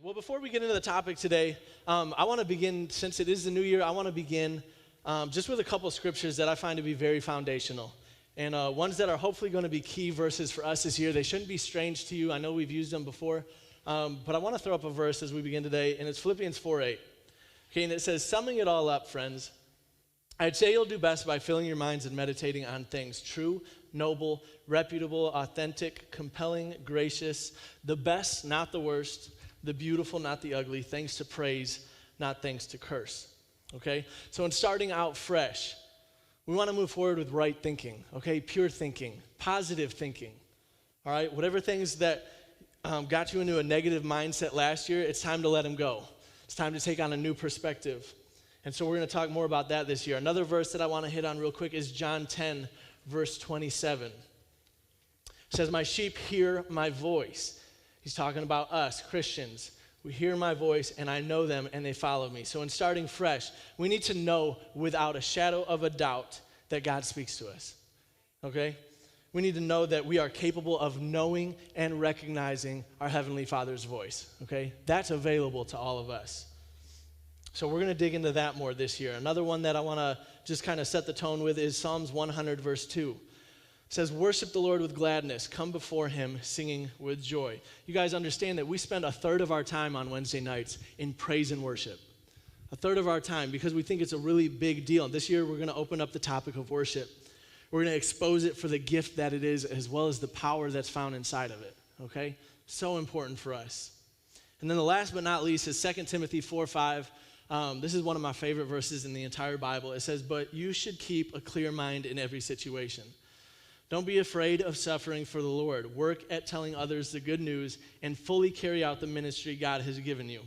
Well, before we get into the topic today, I want to begin, since it is the new year, I want to begin just with a couple scriptures that I find to be very foundational. And ones that are hopefully going to be key verses for us this year. They shouldn't be strange to you. I know we've used them before. But I want to throw up a verse as we begin today, and it's Philippians 4:8. Okay, and it says, summing it all up, friends, I'd say you'll do best by filling your minds and meditating on things true, noble, reputable, authentic, compelling, gracious, the best, not the worst, the beautiful, not the ugly, things to praise, not things to curse. Okay? So in starting out fresh, we want to move forward with right thinking, okay? Pure thinking, positive thinking, all right? Whatever things that got you into a negative mindset last year, it's time to let them go. It's time to take on a new perspective. And so we're going to talk more about that this year. Another verse that I want to hit on real quick is John 10, verse 27. It says, my sheep hear my voice. He's talking about us, Christians. We hear my voice, and I know them, and they follow me. So in starting fresh, we need to know without a shadow of a doubt that God speaks to us, okay? We need to know that we are capable of knowing and recognizing our Heavenly Father's voice, okay? That's available to all of us. So we're going to dig into that more this year. Another one that I want to just kind of set the tone with is Psalms 100, verse 2. It says, worship the Lord with gladness. Come before him singing with joy. You guys understand that we spend a third of our time on Wednesday nights in praise and worship. A third of our time because we think it's a really big deal. This year we're going to open up the topic of worship. We're going to expose it for the gift that it is as well as the power that's found inside of it. Okay? So important for us. And then the last but not least is 2 Timothy 4:5. This is one of my favorite verses in the entire Bible. It says, but you should keep a clear mind in every situation. Don't be afraid of suffering for the Lord. Work at telling others the good news and fully carry out the ministry God has given you.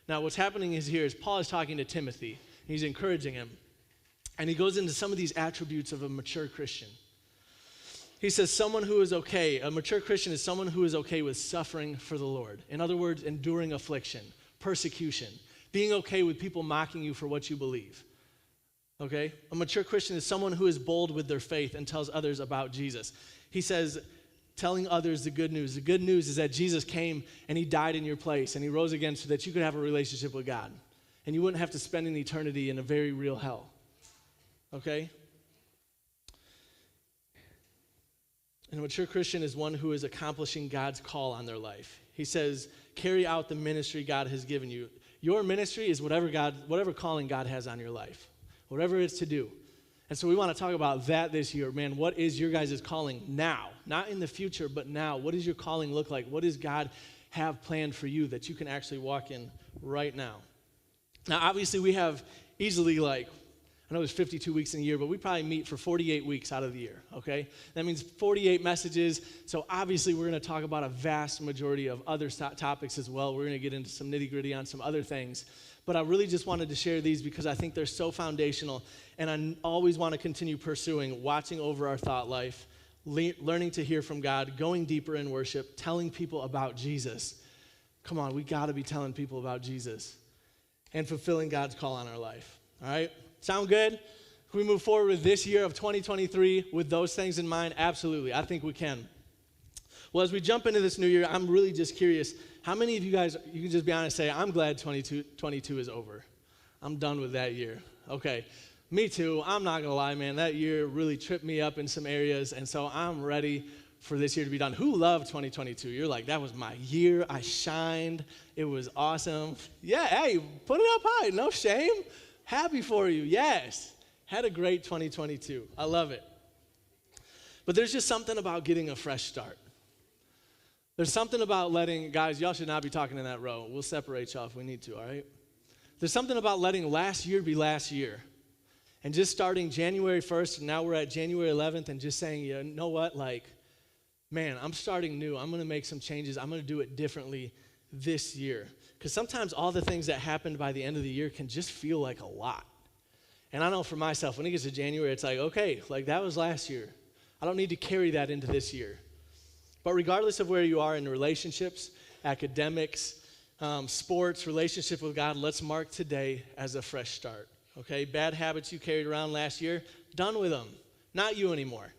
Now, what's happening is Paul is talking to Timothy. He's encouraging him. And he goes into some of these attributes of a mature Christian. He says someone who is okay, a mature Christian is someone who is okay with suffering for the Lord. In other words, enduring affliction, persecution, being okay with people mocking you for what you believe. Okay? A mature Christian is someone who is bold with their faith and tells others about Jesus. He says, telling others the good news. The good news is that Jesus came and he died in your place and he rose again so that you could have a relationship with God. And you wouldn't have to spend an eternity in a very real hell. Okay? And a mature Christian is one who is accomplishing God's call on their life. He says, carry out the ministry God has given you. Your ministry is whatever calling God has on your life. Whatever it's to do. And so we want to talk about that this year. Man, what is your guys' calling now? Not in the future, but now. What does your calling look like? What does God have planned for you that you can actually walk in right now? Now, obviously, we have easily I know there's 52 weeks in a year, but we probably meet for 48 weeks out of the year, okay? That means 48 messages. So obviously, we're going to talk about a vast majority of other topics as well. We're going to get into some nitty-gritty on some other things. But I really just wanted to share these because I think they're so foundational, and I always want to continue pursuing, watching over our thought life, learning to hear from God, going deeper in worship, telling people about Jesus. Come on, we got to be telling people about Jesus and fulfilling God's call on our life, all right? Sound good? Can we move forward with this year of 2023 with those things in mind? Absolutely. I think we can. Well, as we jump into this new year, I'm really just curious, how many of you guys, you can just be honest, say, I'm glad 2022 is over. I'm done with that year. Okay. Me too. I'm not going to lie, man. That year really tripped me up in some areas, and so I'm ready for this year to be done. Who loved 2022? You're like, that was my year. I shined. It was awesome. Yeah, hey, put it up high. No shame. Happy for you. Yes. Had a great 2022. I love it. But there's just something about getting a fresh start. There's something about guys, y'all should not be talking in that row. We'll separate y'all if we need to, all right? There's something about letting last year be last year. And just starting January 1st, and now we're at January 11th, and just saying, you know what, man, I'm starting new. I'm going to make some changes. I'm going to do it differently this year. Because sometimes all the things that happened by the end of the year can just feel like a lot. And I know for myself, when it gets to January, it's like, okay, that was last year. I don't need to carry that into this year. But regardless of where you are in relationships, academics, sports, relationship with God, let's mark today as a fresh start, okay? Bad habits you carried around last year, done with them. Not you anymore.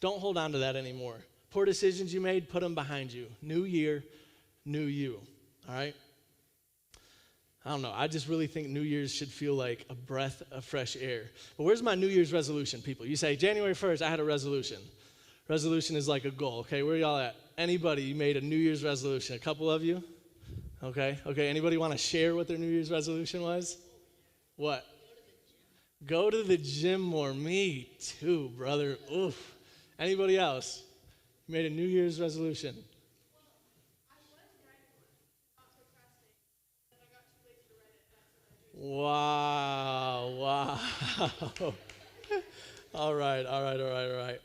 Don't hold on to that anymore. Poor decisions you made, put them behind you. New year, new you, all right? I don't know. I just really think New Year's should feel like a breath of fresh air. But where's my New Year's resolution, people? You say, January 1st, I had a resolution. Resolution is like a goal, okay? Where y'all at? Anybody, you made a New Year's resolution? A couple of you? Okay. Anybody want to share what their New Year's resolution was? What? Go to the gym more. Me too, brother. Oof. Anybody else? You made a New Year's resolution. Wow. All right.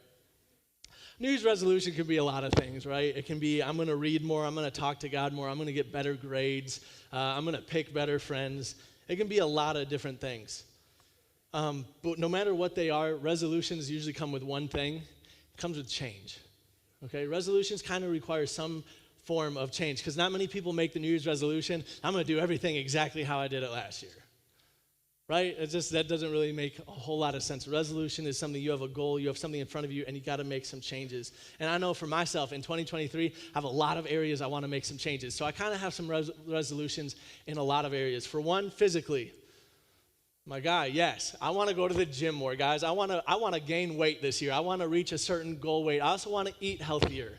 New Year's resolution could be a lot of things, right? It can be, I'm going to read more, I'm going to talk to God more, I'm going to get better grades, I'm going to pick better friends. It can be a lot of different things. But no matter what they are, resolutions usually come with one thing. It comes with change, okay? Resolutions kind of require some form of change because not many people make the New Year's resolution, I'm going to do everything exactly how I did it last year. Right? That doesn't really make a whole lot of sense. Resolution is something you have a goal, you have something in front of you, and you got to make some changes. And I know for myself, in 2023, I have a lot of areas I want to make some changes. So I kind of have some resolutions in a lot of areas. For one, physically. My guy, yes, I want to go to the gym more, guys. I want to gain weight this year. I want to reach a certain goal weight. I also want to eat healthier.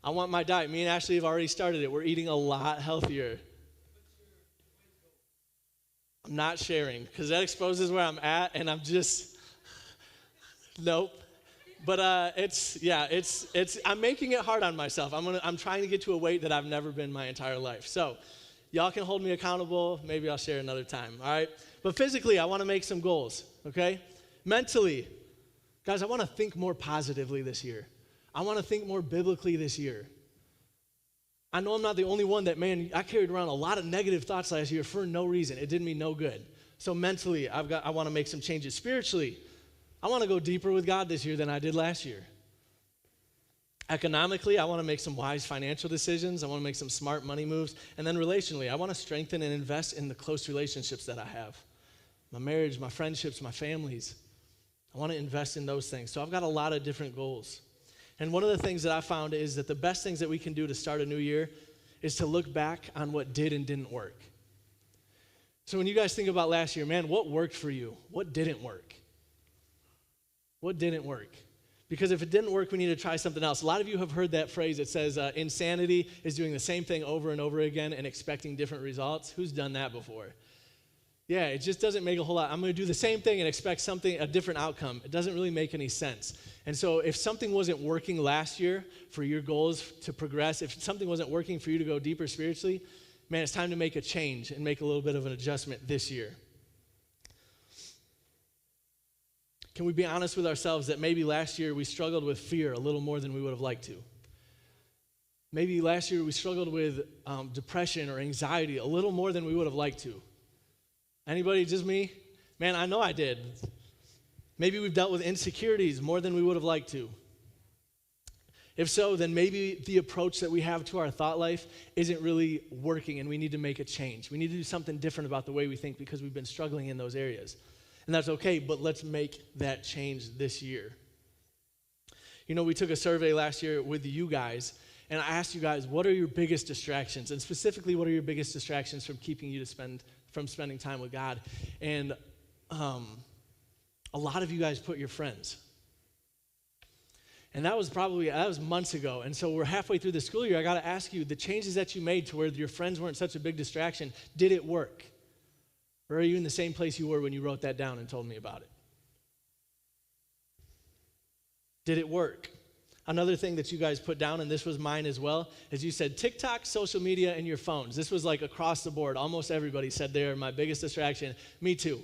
I want my diet. Me and Ashley have already started it. We're eating a lot healthier. I'm not sharing because that exposes where I'm at, and I'm just, nope. But I'm making it hard on myself. I'm trying to get to a weight that I've never been my entire life. So y'all can hold me accountable. Maybe I'll share another time, all right? But physically, I want to make some goals, okay? Mentally, guys, I want to think more positively this year. I want to think more biblically this year. I know I'm not the only one that, I carried around a lot of negative thoughts last year for no reason. It did me no good. So mentally, I want to make some changes. Spiritually, I want to go deeper with God this year than I did last year. Economically, I want to make some wise financial decisions. I want to make some smart money moves. And then relationally, I want to strengthen and invest in the close relationships that I have. My marriage, my friendships, my families. I want to invest in those things. So I've got a lot of different goals. And one of the things that I found is that the best things that we can do to start a new year is to look back on what did and didn't work. So when you guys think about last year, what worked for you? What didn't work? What didn't work? Because if it didn't work, we need to try something else. A lot of you have heard that phrase that says insanity is doing the same thing over and over again and expecting different results. Who's done that before? Yeah, it just doesn't make a whole lot. I'm going to do the same thing and expect a different outcome. It doesn't really make any sense. And so if something wasn't working last year for your goals to progress, if something wasn't working for you to go deeper spiritually, it's time to make a change and make a little bit of an adjustment this year. Can we be honest with ourselves that maybe last year we struggled with fear a little more than we would have liked to? Maybe last year we struggled with depression or anxiety a little more than we would have liked to. Anybody, just me? I know I did. Maybe we've dealt with insecurities more than we would have liked to. If so, then maybe the approach that we have to our thought life isn't really working and we need to make a change. We need to do something different about the way we think because we've been struggling in those areas. And that's okay, but let's make that change this year. We took a survey last year with you guys, and I asked you guys, what are your biggest distractions? And specifically, what are your biggest distractions from keeping you from spending time with God? And a lot of you guys put your friends. And that was months ago. And so we're halfway through the school year. I got to ask you, the changes that you made to where your friends weren't such a big distraction, did it work? Or are you in the same place you were when you wrote that down and told me about it? Did it work? Another thing that you guys put down, and this was mine as well, is you said TikTok, social media, and your phones. This was like across the board. Almost everybody said they're my biggest distraction. Me too.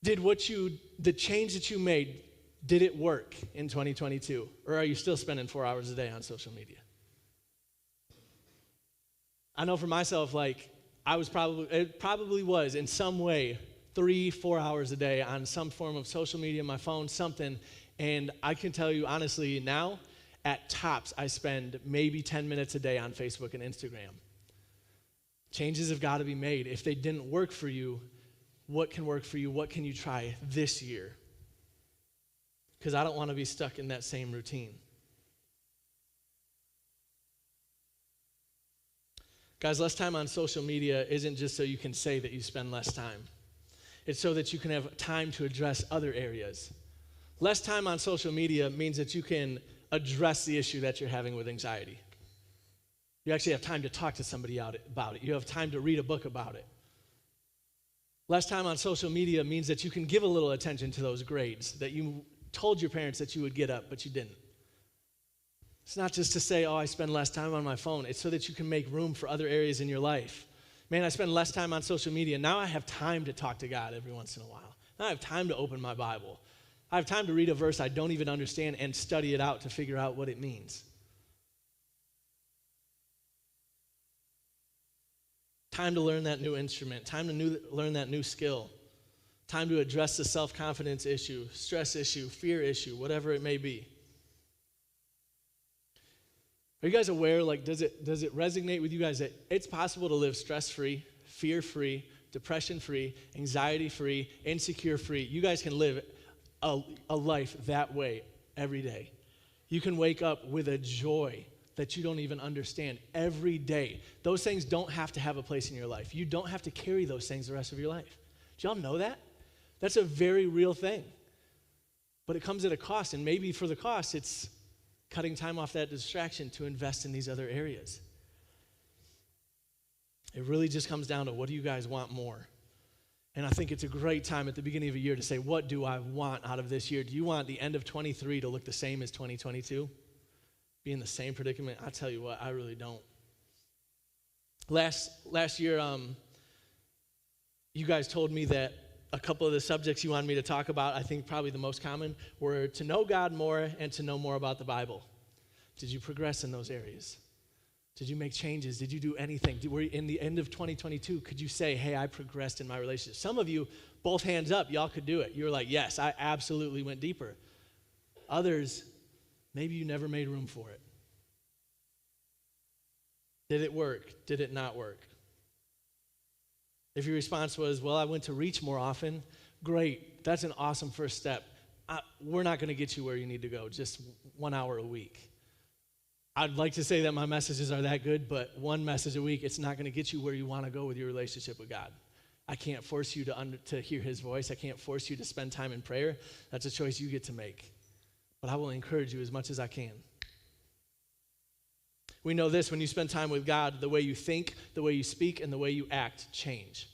The change that you made, did it work in 2022? Or are you still spending 4 hours a day on social media? I know for myself, it probably was in some way 3-4 hours a day on some form of social media, my phone, something. And I can tell you honestly now, at tops, I spend maybe 10 minutes a day on Facebook and Instagram. Changes have got to be made. If they didn't work for you, what can work for you? What can you try this year? Because I don't want to be stuck in that same routine. Guys, less time on social media isn't just so you can say that you spend less time. It's so that you can have time to address other areas. Less time on social media means that you can address the issue that you're having with anxiety. You actually have time to talk to somebody about it. You have time to read a book about it. Less time on social media means that you can give a little attention to those grades that you told your parents that you would get up, but you didn't. It's not just to say, oh, I spend less time on my phone. It's so that you can make room for other areas in your life. Man, I spend less time on social media. Now I have time to talk to God every once in a while. Now I have time to open my Bible. I have time to read a verse I don't even understand and study it out to figure out what it means. Time to learn that new instrument. Time to learn that new skill. Time to address the self-confidence issue, stress issue, fear issue, whatever it may be. Are you guys aware, does it resonate with you guys that it's possible to live stress-free, fear-free, depression-free, anxiety-free, insecure-free? You guys can live a life that way every day. You can wake up with a joy that you don't even understand every day. Those things don't have to have a place in your life. You don't have to carry those things the rest of your life. Do y'all know that? That's a very real thing. But it comes at a cost, and maybe for the cost, it's cutting time off that distraction to invest in these other areas. It really just comes down to, what do you guys want more? And I think it's a great time at the beginning of a year to say, what do I want out of this year? Do you want the end of 23 to look the same as 2022? Be in the same predicament? I tell you what, I really don't. Last year, you guys told me that a couple of the subjects you wanted me to talk about, I think probably the most common, were to know God more and to know more about the Bible. Did you progress in those areas? Did you make changes? Did you do anything? Were you in the end of 2022, could you say, hey, I progressed in my relationship? Some of you, both hands up, y'all could do it. You were like, yes, I absolutely went deeper. Others, maybe you never made room for it. Did it work? Did it not work? If your response was, well, I went to Reach more often, great. That's an awesome first step. We're not going to get you where you need to go, just 1 hour a week. I'd like to say that my messages are that good, but one message a week, it's not going to get you where you want to go with your relationship with God. I can't force you to hear his voice. I can't force you to spend time in prayer. That's a choice you get to make. But I will encourage you as much as I can. We know this: when you spend time with God, the way you think, the way you speak, and the way you act change,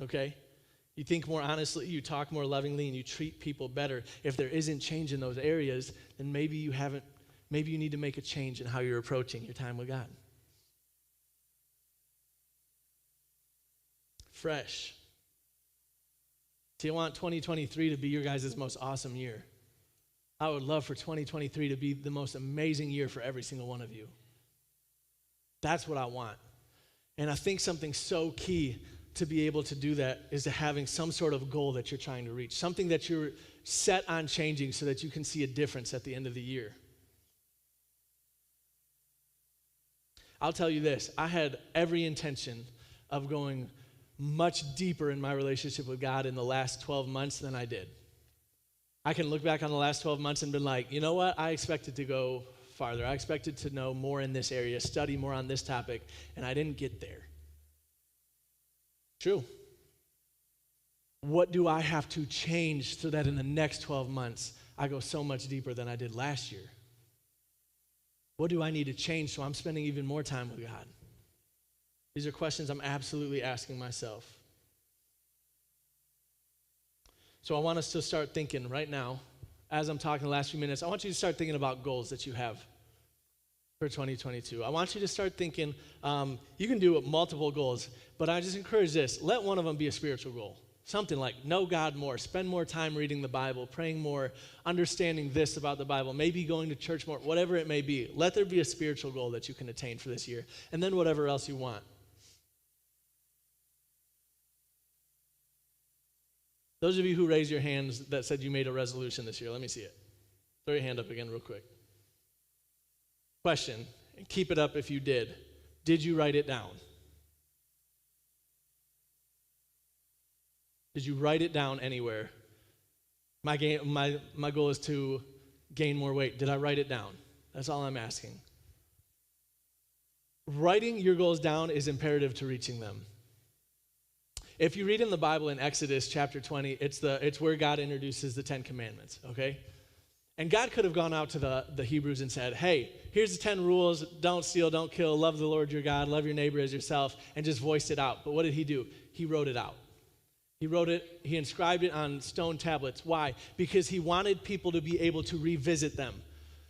okay? You think more honestly, you talk more lovingly, and you treat people better. If there isn't change in those areas, then maybe you need to make a change in how you're approaching your time with God. Fresh. See, I want 2023 to be your guys' most awesome year. I would love for 2023 to be the most amazing year for every single one of you. That's what I want. And I think something so key to be able to do that is to having some sort of goal that you're trying to reach, something that you're set on changing so that you can see a difference at the end of the year. I'll tell you this, I had every intention of going much deeper in my relationship with God in the last 12 months than I did. I can look back on the last 12 months and be like, you know what, I expected to go farther. I expected to know more in this area, study more on this topic, and I didn't get there. True. What do I have to change so that in the next 12 months I go so much deeper than I did last year? What do I need to change so I'm spending even more time with God? These are questions I'm absolutely asking myself. So I want us to start thinking right now, as I'm talking the last few minutes, I want you to start thinking about goals that you have for 2022. I want you to start thinking, you can do multiple goals, but I just encourage this. Let one of them be a spiritual goal. Something like know God more, spend more time reading the Bible, praying more, understanding this about the Bible, maybe going to church more, whatever it may be. Let there be a spiritual goal that you can attain for this year, and then whatever else you want. Those of you who raised your hands that said you made a resolution this year, let me see it. Throw your hand up again real quick. Question, and keep it up if you did. Did you write it down? Did you write it down anywhere? My goal is to gain more weight. Did I write it down? That's all I'm asking. Writing your goals down is imperative to reaching them. If you read in the Bible in Exodus chapter 20, it's where God introduces the 10 Commandments, okay? And God could have gone out to the Hebrews and said, hey, here's the 10 rules: don't steal, don't kill, love the Lord your God, love your neighbor as yourself, and just voiced it out. But what did he do? He wrote it out. He wrote it, he inscribed it on stone tablets. Why? Because he wanted people to be able to revisit them,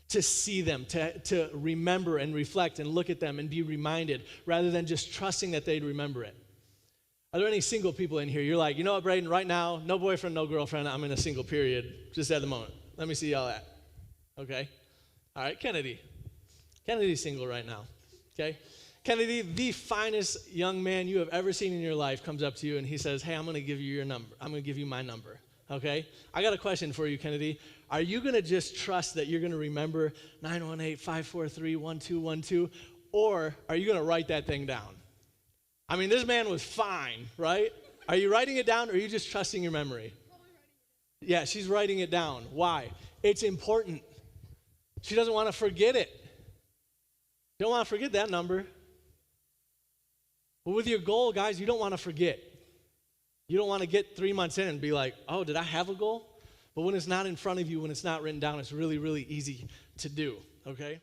to see them, to remember and reflect and look at them and be reminded, rather than just trusting that they'd remember it. Are there any single people in here? You're like, you know what, Brayden, right now, no boyfriend, no girlfriend, I'm in a single period, just at the moment. Let me see y'all at. Okay? All right, Kennedy. Kennedy's single right now. Okay? Kennedy, the finest young man you have ever seen in your life, comes up to you and he says, hey, I'm going to give you your number. I'm going to give you my number. Okay? I got a question for you, Kennedy. Are you going to just trust that you're going to remember 918-543-1212, or are you going to write that thing down? I mean, this man was fine, right? Are you writing it down, or are you just trusting your memory? Yeah, she's writing it down. Why? It's important. She doesn't want to forget it. You don't want to forget that number. But with your goal, guys, you don't want to forget. You don't want to get 3 months in and be like, oh, did I have a goal? But when it's not in front of you, when it's not written down, it's really, really easy to do, okay?